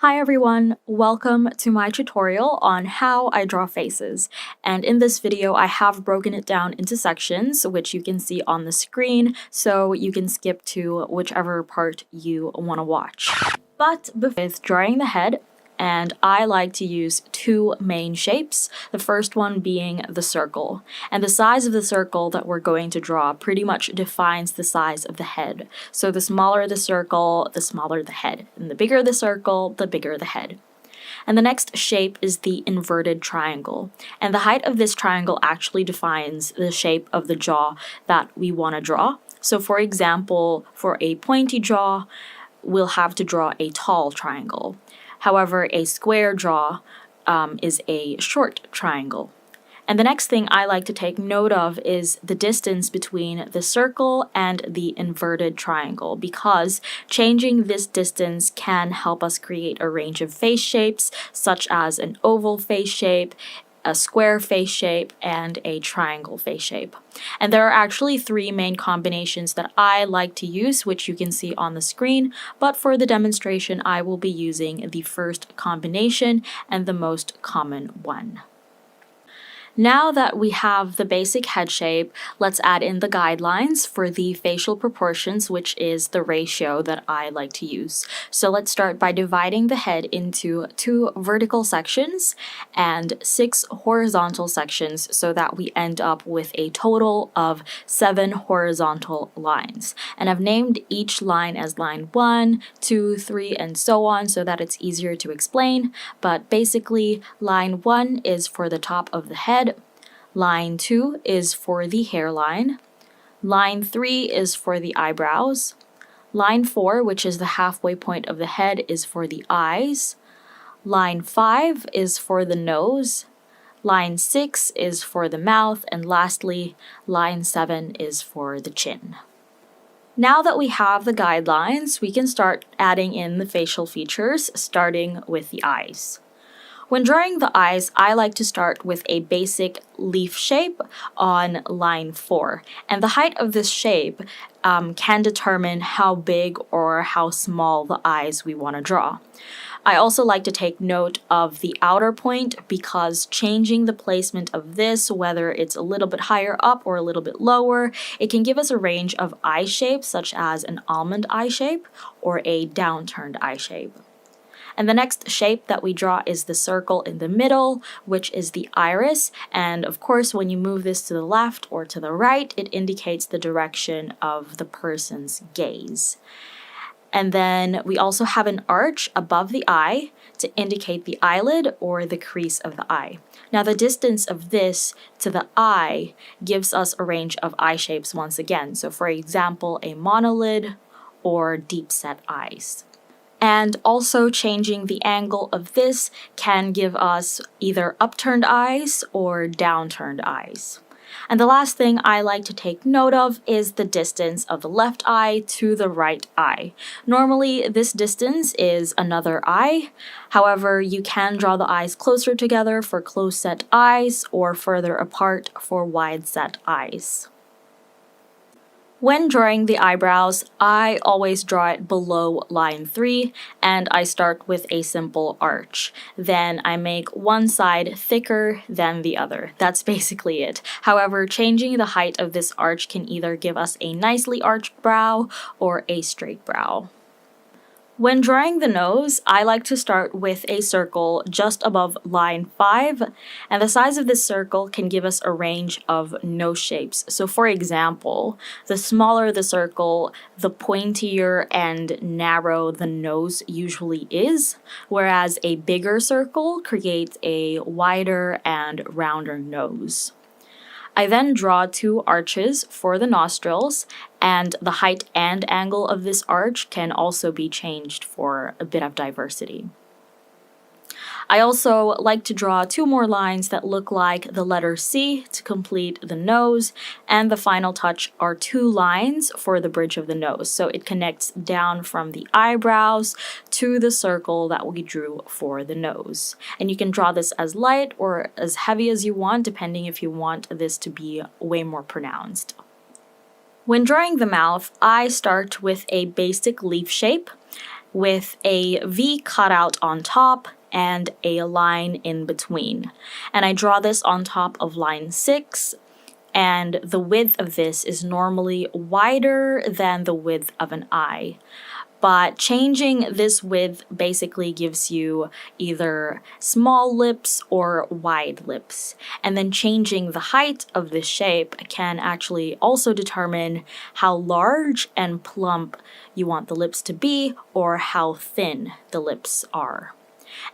Hi everyone, welcome to my tutorial on how I draw faces. And in this video, I have broken it down into sections, which you can see on the screen, so you can skip to whichever part you want to watch. But with drawing the head, and I like to use two main shapes, the first one being the circle. And the size of the circle that we're going to draw pretty much defines the size of the head. So the smaller the circle, the smaller the head. And the bigger the circle, the bigger the head. And the next shape is the inverted triangle. And the height of this triangle actually defines the shape of the jaw that we want to draw. So for example, for a pointy jaw, we'll have to draw a tall triangle. However, a square jaw is a short triangle. And the next thing I like to take note of is the distance between the circle and the inverted triangle, because changing this distance can help us create a range of face shapes, such as an oval face shape, a square face shape, and a triangle face shape. And there are actually three main combinations that I like to use, which you can see on the screen, but for the demonstration I will be using the first combination and the most common one. Now that we have the basic head shape, let's add in the guidelines for the facial proportions, which is the ratio that I like to use. So let's start by dividing the head into 2 vertical sections and 6 horizontal sections so that we end up with a total of 7 horizontal lines. And I've named each line as line 1, 2, 3, and so on so that it's easier to explain. But basically, line 1 is for the top of the head. Line 2 is for the hairline. Line 3 is for the eyebrows. Line 4, which is the halfway point of the head, is for the eyes. Line 5 is for the nose. Line 6 is for the mouth. And lastly, line 7 is for the chin. Now that we have the guidelines, we can start adding in the facial features, starting with the eyes. When drawing the eyes, I like to start with a basic leaf shape on line 4. And the height of this shape can determine how big or how small the eyes we want to draw. I also like to take note of the outer point because changing the placement of this, whether it's a little bit higher up or a little bit lower, it can give us a range of eye shapes such as an almond eye shape or a downturned eye shape. And the next shape that we draw is the circle in the middle, which is the iris. And of course, when you move this to the left or to the right, it indicates the direction of the person's gaze. And then we also have an arch above the eye to indicate the eyelid or the crease of the eye. Now the distance of this to the eye gives us a range of eye shapes once again. So for example, a monolid or deep set eyes. And also changing the angle of this can give us either upturned eyes or downturned eyes. And the last thing I like to take note of is the distance of the left eye to the right eye. Normally, this distance is another eye. However, you can draw the eyes closer together for close-set eyes or further apart for wide-set eyes. When drawing the eyebrows, I always draw it below line 3, and I start with a simple arch. Then I make one side thicker than the other. That's basically it. However, changing the height of this arch can either give us a nicely arched brow or a straight brow. When drawing the nose, I like to start with a circle just above line 5, and the size of this circle can give us a range of nose shapes. So for example, the smaller the circle, the pointier and narrow the nose usually is, whereas a bigger circle creates a wider and rounder nose. I then draw 2 arches for the nostrils, and the height and angle of this arch can also be changed for a bit of diversity. I also like to draw 2 more lines that look like the letter C to complete the nose, and the final touch are 2 lines for the bridge of the nose. So it connects down from the eyebrows to the circle that we drew for the nose. And you can draw this as light or as heavy as you want, depending if you want this to be way more pronounced. When drawing the mouth, I start with a basic leaf shape. with a V cutout on top and a line in between. And I draw this on top of line 6, and the width of this is normally wider than the width of an eye. But changing this width basically gives you either small lips or wide lips. And then changing the height of this shape can actually also determine how large and plump you want the lips to be or how thin the lips are.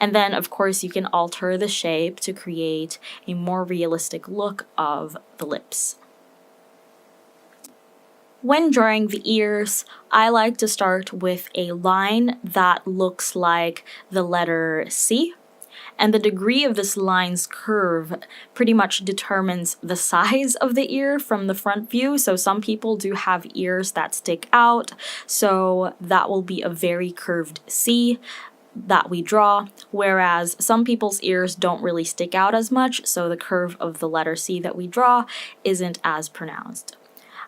And then, of course, you can alter the shape to create a more realistic look of the lips. When drawing the ears, I like to start with a line that looks like the letter C. And the degree of this line's curve pretty much determines the size of the ear from the front view. So some people do have ears that stick out, so that will be a very curved C that we draw, whereas some people's ears don't really stick out as much, so the curve of the letter C that we draw isn't as pronounced.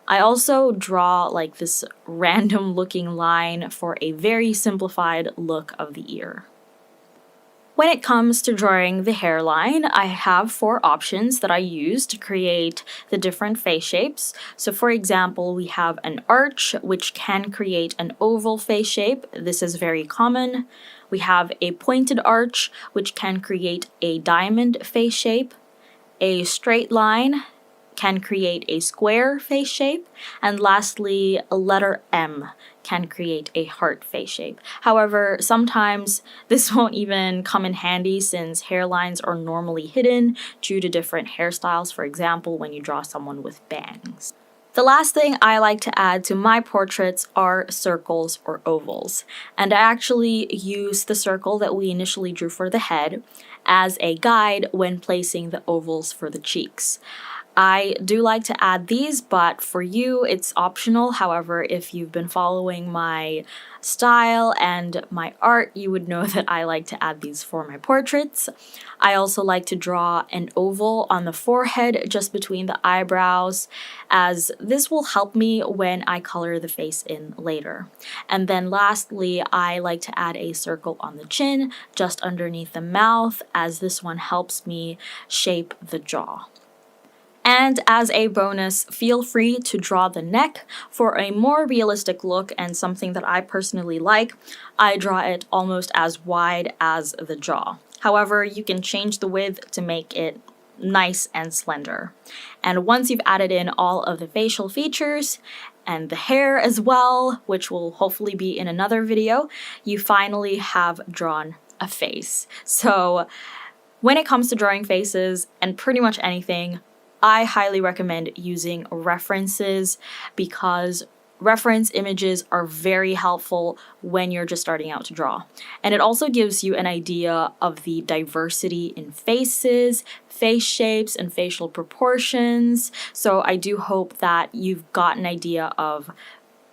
I also draw like this random looking line for a very simplified look of the ear. When it comes to drawing the hairline, I have 4 options that I use to create the different face shapes. So for example, we have an arch, which can create an oval face shape. This is very common. We have a pointed arch, which can create a diamond face shape. A straight line can create a square face shape, and lastly, a letter M can create a heart face shape. However, sometimes this won't even come in handy since hairlines are normally hidden due to different hairstyles, for example, when you draw someone with bangs. The last thing I like to add to my portraits are circles or ovals, and I actually use the circle that we initially drew for the head as a guide when placing the ovals for the cheeks. I do like to add these, but for you, it's optional. However, if you've been following my style and my art, you would know that I like to add these for my portraits. I also like to draw an oval on the forehead just between the eyebrows, as this will help me when I color the face in later. And then lastly, I like to add a circle on the chin just underneath the mouth, as this one helps me shape the jaw. And as a bonus, feel free to draw the neck. For a more realistic look and something that I personally like, I draw it almost as wide as the jaw. However, you can change the width to make it nice and slender. And once you've added in all of the facial features and the hair as well, which will hopefully be in another video, you finally have drawn a face. So when it comes to drawing faces and pretty much anything, I highly recommend using references because reference images are very helpful when you're just starting out to draw. And it also gives you an idea of the diversity in faces, face shapes, and facial proportions. So I do hope that you've got an idea of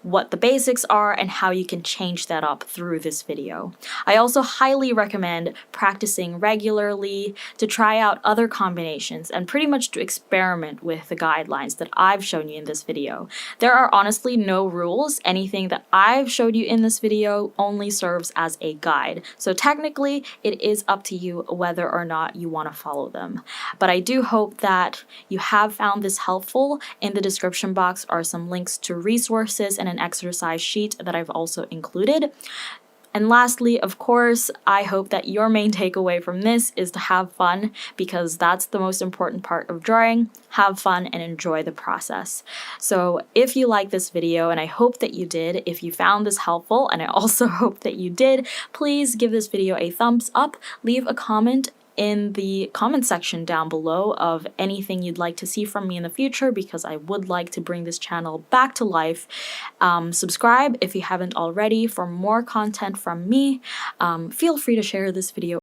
what the basics are and how you can change that up through this video. I also highly recommend practicing regularly to try out other combinations and pretty much to experiment with the guidelines that I've shown you in this video. There are honestly no rules. Anything that I've showed you in this video only serves as a guide. So technically, it is up to you whether or not you want to follow them. But I do hope that you have found this helpful. In the description box are some links to resources and an exercise sheet that I've also included. And lastly, of course, I hope that your main takeaway from this is to have fun, because that's the most important part of drawing. Have fun and enjoy the process. So if you like this video, and I hope that you did, if you found this helpful, and I also hope that you did, please give this video a thumbs up, leave a comment in the comment section down below of anything you'd like to see from me in the future, because I would like to bring this channel back to life. Subscribe if you haven't already for more content from me. Feel free to share this video